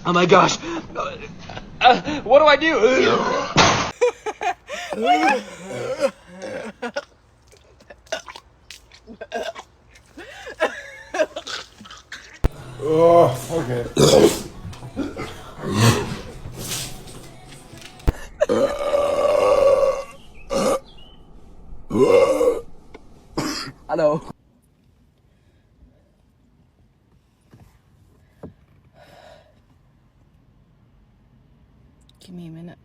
Oh my gosh. What do I do? Oh, okay. Hello. Give me a minute.